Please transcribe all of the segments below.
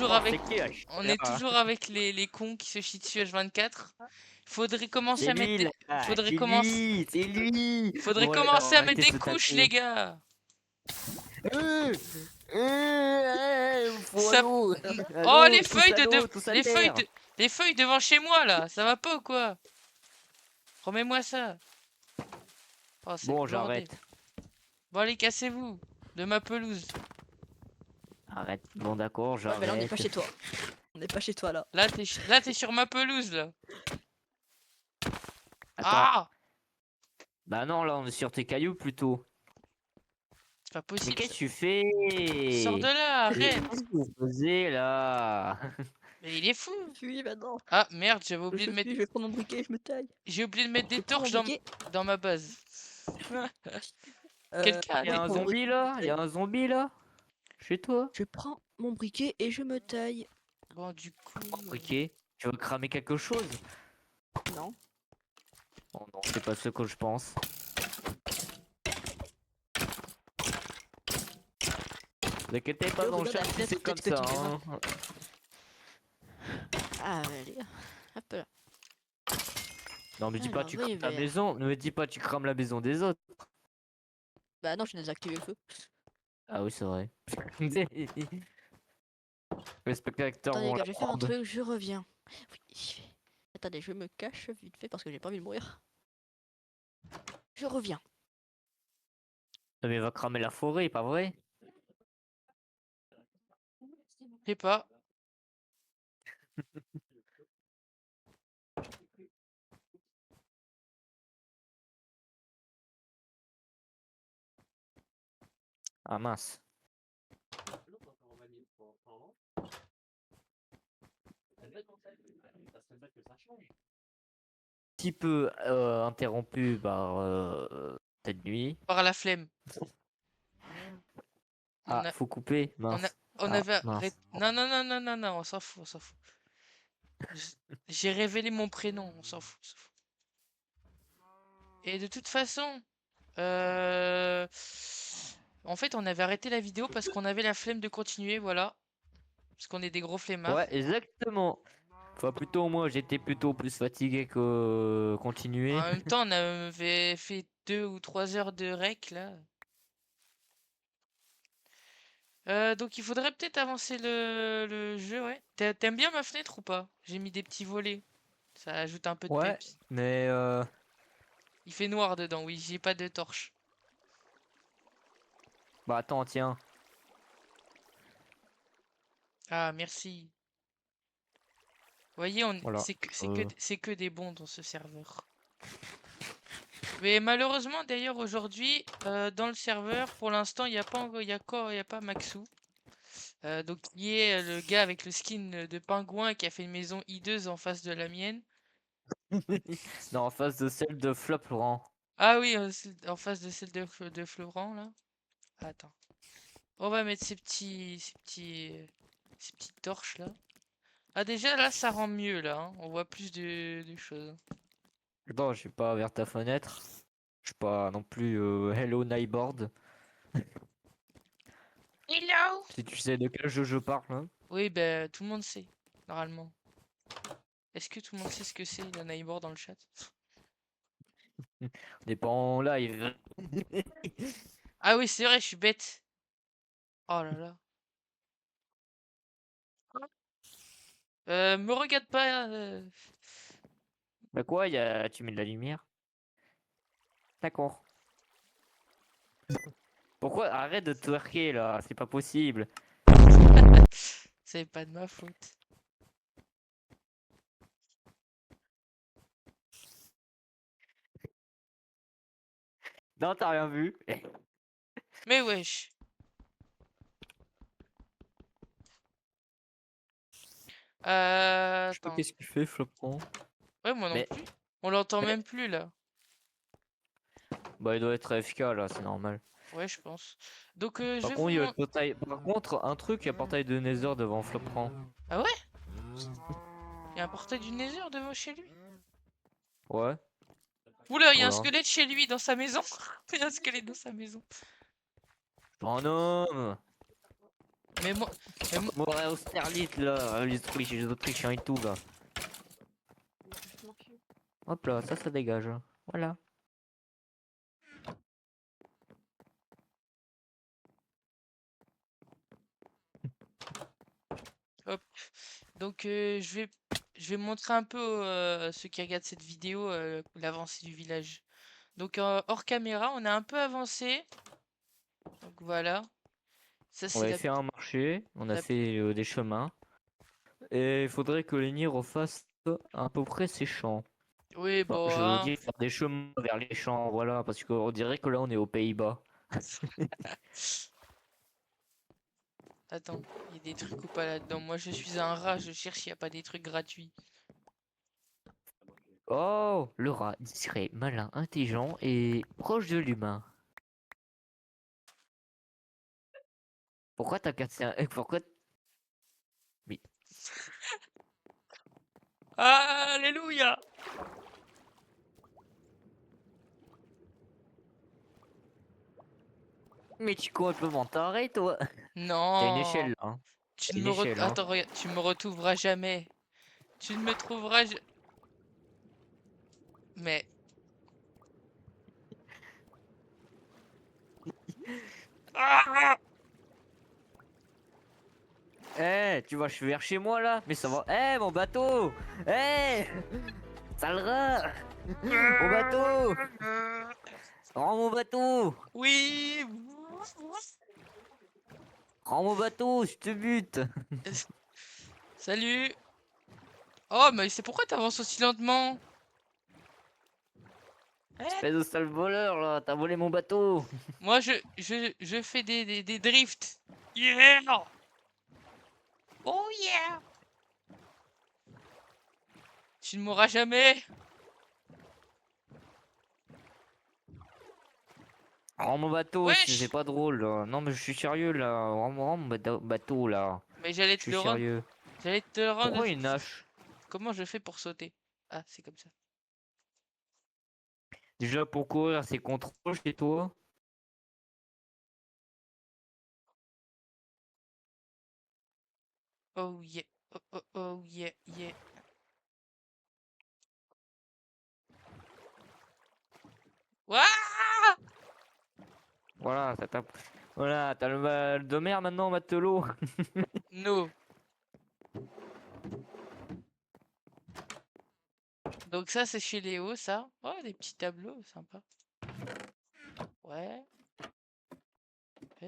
toujours Oh, avec, c'est qui, on est toujours avec les cons qui se chient dessus H24. Faudrait commencer C'est à mettre lui, des... là. Faudrait C'est commencer... lui. C'est lui. Faudrait Bon, commencer alors, à mettre arrêtez de des se couches, taper. les gars. Faut à Ça... l'eau. À Oh, l'eau, tous à l'eau, tous à terre. les feuilles devant chez moi, là. Ça va pas ou quoi? Remets-moi ça. Oh, c'est le Bon, bordel. j'arrête. Bon, allez, cassez-vous de ma pelouse. Arrête. Bon, d'accord, Ouais, mais là, on n'est j'arrête. pas chez toi. On n'est pas chez toi, là. Là, t'es sur ma pelouse, là. Attends. Ah! Bah non, là, on est sur tes cailloux plutôt. C'est pas Mais possible, qu'est-ce ça. que tu fais? Sors de là, arrête. Qu'est-ce que vous faisiez là? Mais il est fou. Fuis maintenant. Ah, merde, j'avais Je oublié de mettre... fuis, je vais prendre mon briquet, je me taille. J'ai oublié de mettre des Je prends mon torches briquet. dans ma base. Euh, Quelqu'un a Il y des a un prends mon zombie briquet, là? je Il y a un zombie là? Chez toi? Je prends mon briquet et je me taille. Bon, du coup... Ok. Tu veux cramer quelque chose? Non. Oh non, c'est pas ce que je pense. Ne inquiétez pas, Oh, dans le regarde chat, la si fenêtre, c'est comme peut-être que ça. tu verras. Hein. Ah, allez. Hop là. Non, me dis pas Alors, tu oui, crames ta mais... maison. Ne me dis pas tu crames la maison des autres. Bah non, j'ai désactivé le feu. Ah oui, c'est vrai. Les spectateurs Attendez, les vont gars, je vais faire un l'apprendre. truc, je reviens. Oui, j'y vais. Attendez, je me cache vite fait parce que j'ai pas envie de mourir. Je reviens. Non, mais il va cramer la forêt, pas vrai? Je sais pas. Ah mince. Petit peu interrompu par cette nuit. Par la flemme. On Ah, a... faut couper, On a... mince. On Ah, avait mince. Non, non, non, non, non, non, on s'en fout, on s'en fout. J'ai révélé mon prénom, on s'en fout, on s'en fout. Et de toute façon... En fait, on avait arrêté la vidéo parce qu'on avait la flemme de continuer, voilà. Parce qu'on est des gros flemmards. Ouais, exactement. Enfin, plutôt, moi, j'étais plutôt plus fatigué que continuer. En même temps, on avait fait 2 ou 3 heures de rec, là. Donc il faudrait peut-être avancer le jeu, ouais. T'aimes bien ma fenêtre ou pas? J'ai mis des petits volets. Ça ajoute un peu de Ouais, peps. mais Il fait noir dedans, oui, j'ai pas de torche. bah attends, tiens. Ah, merci. Vous voyez, Voilà. c'est que des bons dans ce serveur. Mais malheureusement, d'ailleurs, aujourd'hui, dans le serveur, pour l'instant, il n'y a pas, il y a pas Maxou. Donc, qui est le gars avec le skin de pingouin qui a fait une maison hideuse en face de la mienne. Non, en face de celle de Flop Laurent. Ah oui, en face de celle de Florent, là. Attends. On va mettre ces petites torches, là. Ah, déjà, là, ça rend mieux, là. Hein. On voit plus de choses. Bon, je suis pas vers ta fenêtre. Je suis pas non plus Hello Nightboard. Hello! Si tu sais de quel jeu je parle. Hein. Oui, ben, tout le monde sait, normalement. Est-ce que tout le monde sait ce que c'est, la Nightboard dans le chat? On n'est pas en live. Ah oui, c'est vrai, je suis bête. Oh là là. Me regarde pas. Bah quoi, tu mets de la lumière? D'accord. Pourquoi? Arrête de twerker là, c'est pas possible. C'est pas de ma faute. Non, t'as rien vu. Mais wesh. Je sais pas Attends. qu'est-ce qu'il fait, Flopron. Ouais, moi non Mais, plus. On l'entend mais- même plus là. bah il doit être AFK là, c'est normal. Ouais, je pense. Donc, je Par vais contre, vous il y a le montrer. portail. Par contre, un truc, il y a portail de Nether devant Flopron. Ah ouais? Il y a un portail du Nether devant chez lui. Ouais, Oula, il y a un voilà. squelette chez lui dans sa maison. Il y a un squelette dans sa maison. Un homme. Mais moi, mais moi- Ouais, Austerlitz là, les Autrichiens et tout là. Hop là, ça dégage. Voilà. hop. Donc je vais montrer un peu ceux qui regardent cette vidéo l'avancée du village. Donc hors caméra, on a un peu avancé. Donc voilà. Ça On c'est avait fait un marché, on a la- fait des chemins. Et il faudrait que Lenny refasse à peu près ses champs. Oui, Enfin, bon, je veux hein. dire faire des chemins vers les champs, voilà, parce qu'on dirait que là on est aux Pays-Bas. Attends, il y a des trucs ou pas là-dedans? Moi je suis un rat, je cherche s'il n'y a pas des trucs gratuits. Oh, le rat, discret, malin, intelligent et proche de l'humain. Pourquoi t'as cassé un... Pourquoi... Mais, Alléluia! mais tu es complètement taré, toi. T'as une Non, échelle là, hein. tu T'as ne une me re... échelle, hein. Attends, regarde, tu me retrouveras jamais. Tu ne me trouveras Mais ah! Eh, tu vas vers chez moi là? Mais ça va... Eh, mon bateau! Eh! Sale rat! Mon bateau! Rends mon bateau! Oui. Rends mon bateau, je te bute! Salut. Oh, mais c'est pourquoi t'avances aussi lentement? Hein? Espèce de sale voleur là, t'as volé mon bateau! Moi, je fais des drifts. Yeah! Oh yeah! Tu ne mourras jamais. Rends mon bateau, c'est Wesh! pas drôle là. Non mais je suis sérieux là, rends mon bateau là. Mais j'allais Je te suis le rendre. sérieux. J'allais te le rendre de Pourquoi toute il façon. nage? Comment je fais pour sauter? Ah, c'est comme ça. Déjà pour courir c'est contrôle chez toi? Oh yeah. Oh, oh, oh yeah, yeah. Ouah! Voilà, ça tape. Voilà, t'as le mal de mer maintenant, matelot. No. Donc ça, c'est chez Léo, ça. Oh, des petits tableaux, sympa. Ouais.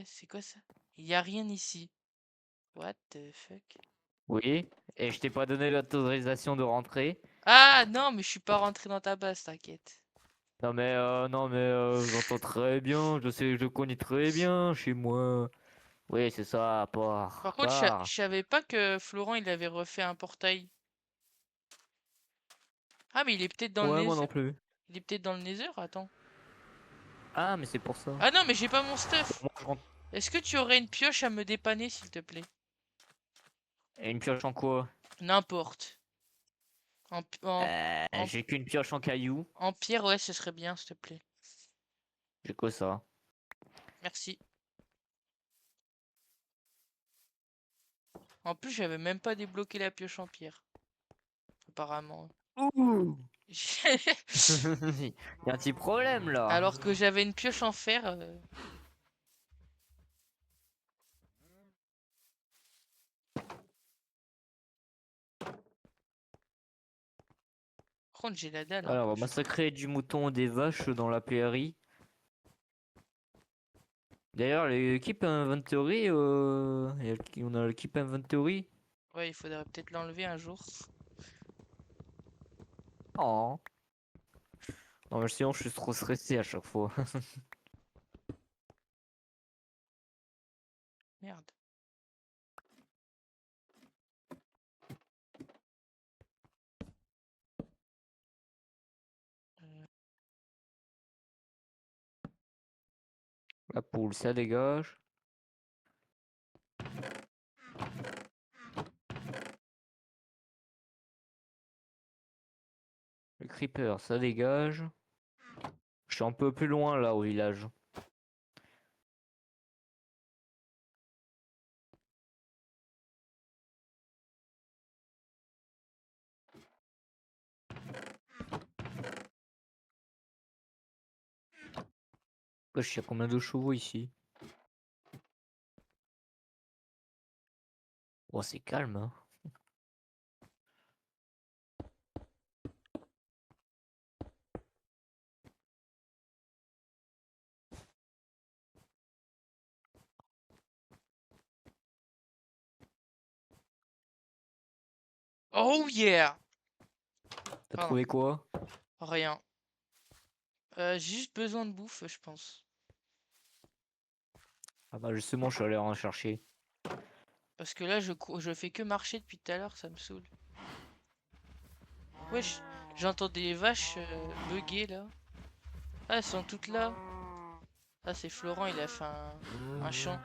C'est quoi ça? Il y a rien ici. What the fuck? Oui, et je t'ai pas donné l'autorisation de rentrer. Ah non, mais je suis pas rentré dans ta base, t'inquiète. Non mais j'entends très bien, je sais, je connais très bien chez moi. Oui, c'est ça, Par contre, part. je savais pas que Florent, il avait refait un portail. Ah, mais il est peut-être dans le Ouais, moi Nether. non plus. Il est peut-être dans le Nether, attends. Ah, mais c'est pour ça. Ah non, mais j'ai pas mon stuff. Moi, je rentre. Est-ce que tu aurais une pioche à me dépanner, s'il te plaît? Et une pioche en quoi? N'importe. En, pi- en, en, J'ai qu'une pioche en caillou. en pierre, ouais, ce serait bien, s'il te plaît. J'ai que ça. Merci. En plus, j'avais même pas débloqué la pioche en pierre. Apparemment. Ouh. Il y a un petit problème là. Alors que j'avais une pioche en fer. Par contre, j'ai la dalle un Alors, on peu, va je crois. massacrer du mouton et des vaches dans la prairie. D'ailleurs, l'équipe inventory, on a l'équipe inventory. Ouais, il faudrait peut-être l'enlever un jour. Oh. Non, mais sinon, je suis trop stressé à chaque fois. Merde. Euh, La poule, ça dégage. Le creeper, ça dégage. Je suis un peu plus loin là au village. Wesh, y a combien de chevaux ici? Oh, c'est calme, hein. Oh yeah! T'as Pardon, trouvé quoi? rien. J'ai juste besoin de bouffe, je pense. Ah bah justement, je suis allé en chercher. Parce que là, je fais que marcher depuis tout à l'heure, ça me saoule. Wesh, j'entends des vaches bugger là. Ah, elles sont toutes là. Ah, c'est Florent, il a fait un champ.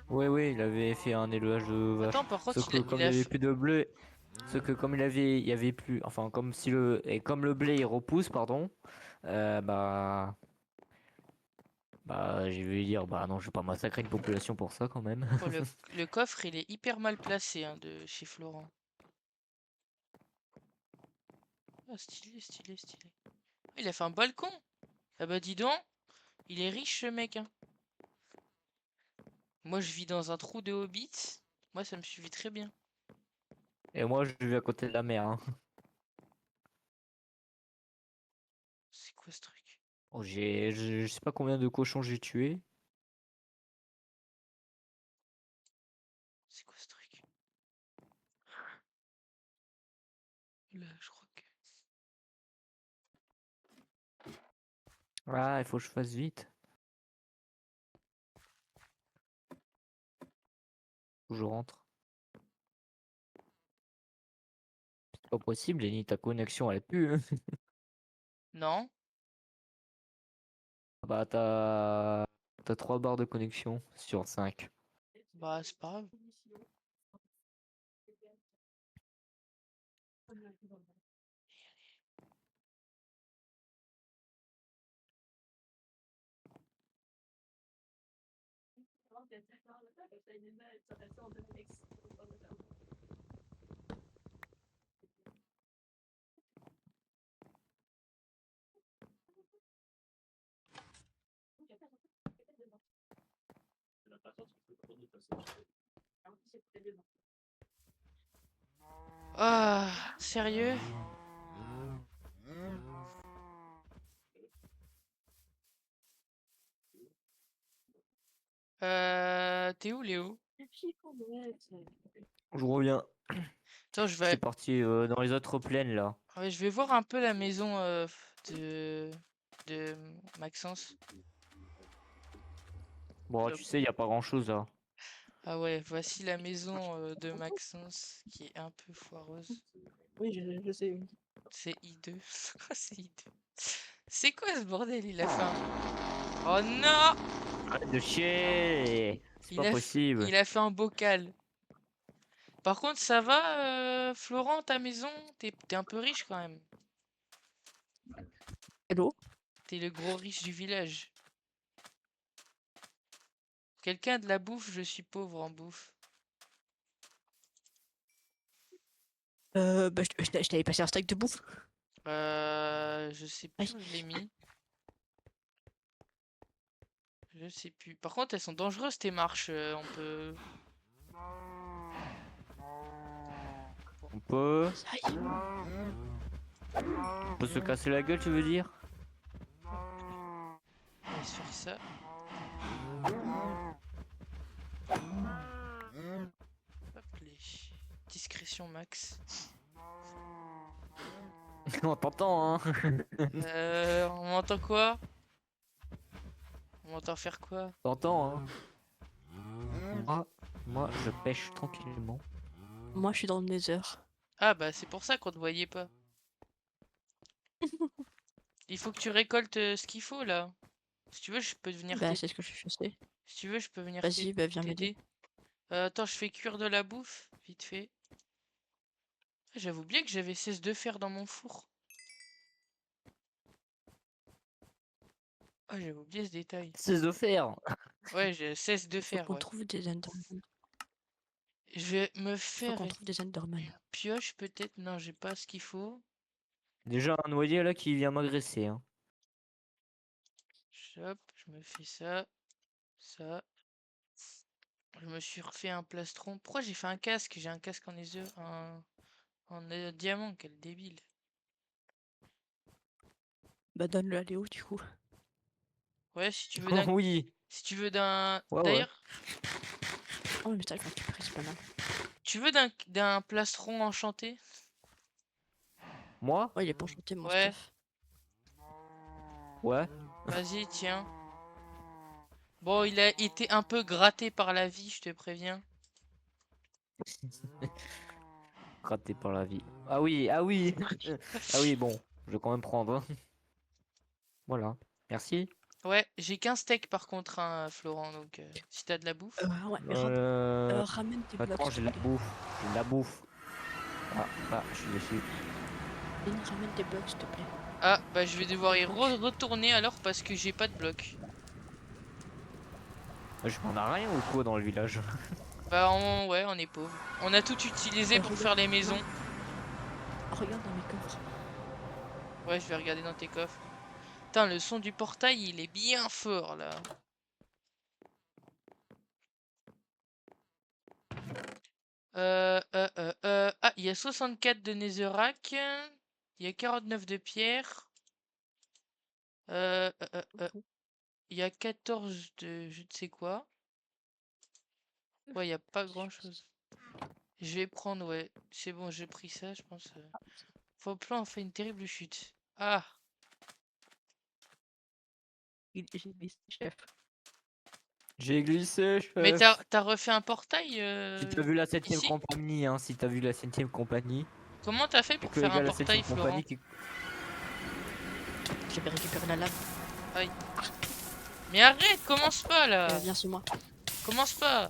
Ouais, il avait fait un élevage de vaches. Attends, par contre, Sauf que comme il il y a avait fait... plus de blé, sauf que comme il y avait plus, enfin comme si comme le blé il repousse, pardon, euh, bah, je vais dire, bah non, je vais pas massacrer une population pour ça quand même. Oh, le coffre, il est hyper mal placé hein, de chez Florent. Ah, stylé, stylé, stylé. Il a fait un balcon. Ah bah dis donc, il est riche ce mec. Hein. Moi, je vis dans un trou de hobbits. Moi, ça me suffit très bien. Et moi, je vis à côté de la mer, hein. C'est quoi ce truc? Oh, je sais pas combien de cochons j'ai tué. C'est quoi ce truc? Là, je crois que... Ah, il faut que je fasse vite. Faut que je rentre. C'est pas possible, Lenny, ta connexion elle pue, hein. Non? Bah, t'as 3 barres de connexion sur 5. Bah, c'est pas grave. Ah, sérieux? T'es où, Léo? Je reviens. Attends, J'étais parti dans les autres plaines là. ouais, je vais voir un peu la maison de... de Maxence. Bon, tu sais, y a pas grand chose là. Ah ouais, voici la maison de Maxence qui est un peu foireuse. Oui, je sais. C'est I2. C'est quoi c'est I2? C'est quoi ce bordel? Il a fait un... Oh non! Arrête de chier! C'est pas possible. Il a fait un bocal. Par contre, ça va, Florent, ta maison? T'es un peu riche quand même. Hello? T'es le gros riche du village. Quelqu'un a de la bouffe? Je suis pauvre en bouffe. Bah, je t'avais passé un steak de bouffe. Je sais plus Aïe. où je l'ai mis. Je sais plus. Par contre, elles sont dangereuses tes marches. On peut... Aïe. On peut se casser la gueule, tu veux dire? On va sur ça. Hop, les... Discrétion max. On t'entend, hein? On m'entend quoi? On m'entend faire quoi? T'entends, hein? Moi, je pêche tranquillement. Moi, je suis dans le nether. Ah bah c'est pour ça qu'on te voyait pas. Il faut que tu récoltes ce qu'il faut là. Si tu veux, je peux venir Bah, t'aider. c'est ce que je sais. Si tu veux, je peux venir Vas-y, bah, viens m'aider. t'aider. Attends, je fais cuire de la bouffe, vite fait. Ah, j'avoue bien que j'avais 16 de fer dans mon four. Ah, j'avais oublié ce détail. C'est de faire. Ouais, j'ai 16 de Faut fer, qu'on ouais. trouve des endermen. Je vais me Faut faire qu'on une trouve des endermen. pioche peut-être. Non, j'ai pas ce qu'il faut. Déjà un noyé là qui vient m'agresser, hein. Hop, je me fais ça. Ça. Je me suis refait un plastron. Pourquoi j'ai fait un casque? J'ai un casque en diamant, quel débile. Bah donne-le à Léo du coup. Ouais, si tu veux d'un. Oui. Si tu veux d'un. Ouais, ouais. D'ailleurs, Oh mais ça je vais récupérer, c'est pas mal. tu veux d'un plastron enchanté? Moi? Oh il est pas enchanté mon Ouais, stuff. Ouais. vas-y, tiens. Bon, il a été un peu gratté par la vie, je te préviens. Raté par la vie. Ah oui, ah oui. Ah oui, bon, je vais quand même prendre, hein. Voilà. Merci. Ouais, j'ai qu'un steak par contre, hein, Florent, donc si t'as de la bouffe. Ouais, Euh... ramène tes blocs Attends, s'il j'ai te la plaît. bouffe. J'ai de la bouffe. Ah, je suis déçu. Lenny, ramène tes blocs s'il te plaît. Ah, bah je vais devoir y Des blocs. retourner alors parce que j'ai pas de bloc. Je m'en ai rien ou quoi dans le village? Bah ouais, on est pauvre. On a tout utilisé pour faire Regarde, les maisons. non, regarde dans mes coffres. Ouais, je vais regarder dans tes coffres. Putain, le son du portail, il est bien fort là. Ah, il y a 64 de netherrack. Il y a 49 de pierre. Il y a 14 de je ne sais quoi. Ouais, il n'y a pas grand chose. Je vais prendre, ouais. C'est bon, j'ai pris ça, je pense. Faux-plan a fait une terrible chute. Ah, J'ai des chefs. J'ai glissé, mais chef. t'as refait un portail Si t'as vu la 7ème ici? compagnie, hein, si t'as vu la 7ème compagnie, Comment t'as fait c'est pour que les faire gars un de la 7ème portail, Florent? compagnie qui... J'avais récupéré la lave. Aïe. Mais arrête, commence pas là! Viens sur moi. Commence pas!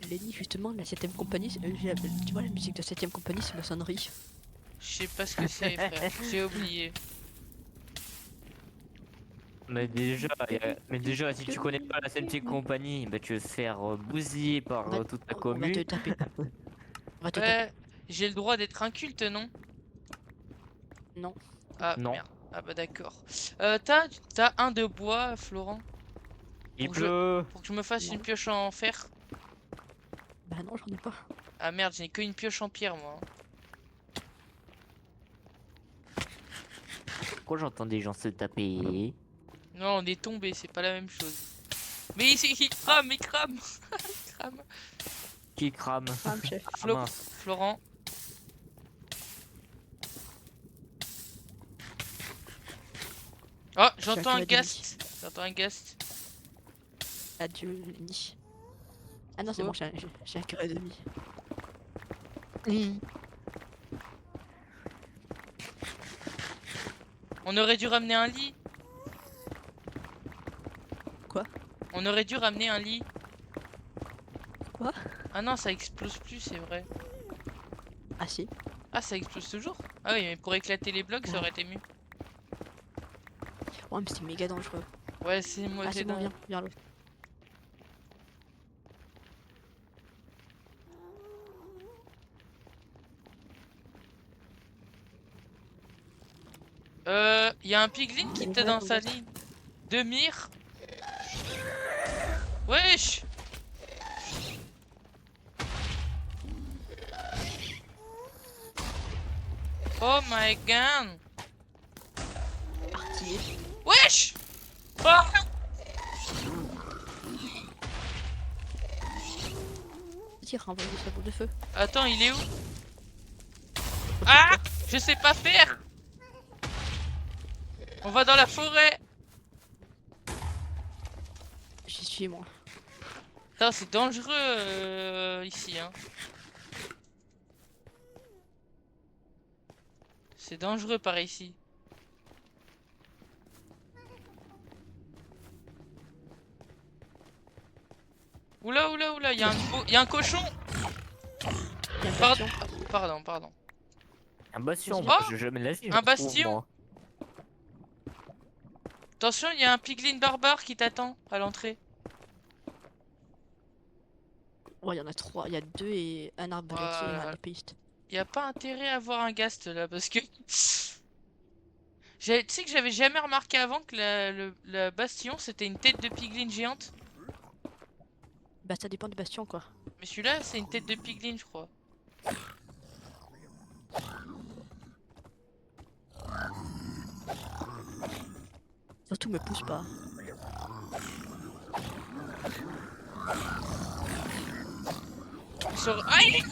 Lenny, justement, la 7ème compagnie, tu vois la musique de 7ème compagnie, c'est ma sonnerie. Je sais pas ce que c'est, frère. J'ai oublié. Mais déjà, si tu connais pas la 7ème compagnie, bah, tu vas te faire bousiller par On va, toute ta on va te commune. taper. On va te taper. Ouais, j'ai le droit d'être inculte, non? Non. Ah, Non, merde. Ah bah d'accord. T'as un de bois, Florent? il Pour que je, pleut. pour que je me fasse une Non. pioche en fer? Bah non, j'en ai pas. Ah merde, j'ai qu'une pioche en pierre, moi. Pourquoi j'entends des gens se taper? Non, on est tombé, c'est pas la même chose. Mais il crame, il crame! Il crame. Qui crame? Ah, chef. Ah mince. Florent. Oh, j'entends un cœur et demi. ghast. J'entends un ghast. Adieu, Lenny. Ah non, c'est Quoi? bon, j'ai un cœur et demi. On aurait dû ramener un lit. Quoi? On aurait dû ramener un lit. Quoi? Ah non, ça explose plus, c'est vrai. Ah si. Ah, ça explose toujours? Ah oui, mais pour éclater les blocs, ça Ouais. aurait été mieux. Ouais, mais c'est méga dangereux. Ouais, c'est moi, Ah c'est bon, viens, viens le. Y a un piglin qui était dans sa ligne. De mire. Wesh! Oh my god! Artillé. Wesh! Ah! Vas-y, renvoie des sabots de feu. Attends, il est où? Ah! Je sais pas faire! On va dans la forêt! J'y suis moi. Putain, c'est dangereux ici, hein. C'est dangereux par ici. Oula, oula, oula, y a un cochon! Y'a un Pardon, bastion. pardon. Un bastion, Oh, je jamais de la vie, je un me trouve, bastion. moi. Attention, il y a un piglin barbare qui t'attend à l'entrée. Ouais, y'en a 3. Y'a 2 et un arbalètier et un Voilà. épéiste. Y a pas intérêt à avoir un ghast là parce que Tu sais que j'avais jamais remarqué avant que la bastion c'était une tête de piglin géante. Bah ça dépend du bastion quoi. Mais celui-là c'est une tête de piglin je crois. Surtout me pousse pas. Aïe!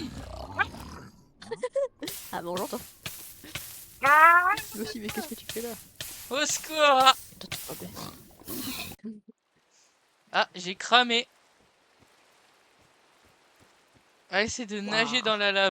Ah bon j'entends. Moi aussi mais qu'est-ce que tu fais là? Au secours! Toi, tu- oh, ben. Ah, j'ai cramé. Ah, essaie de nager Waouh. dans la lave.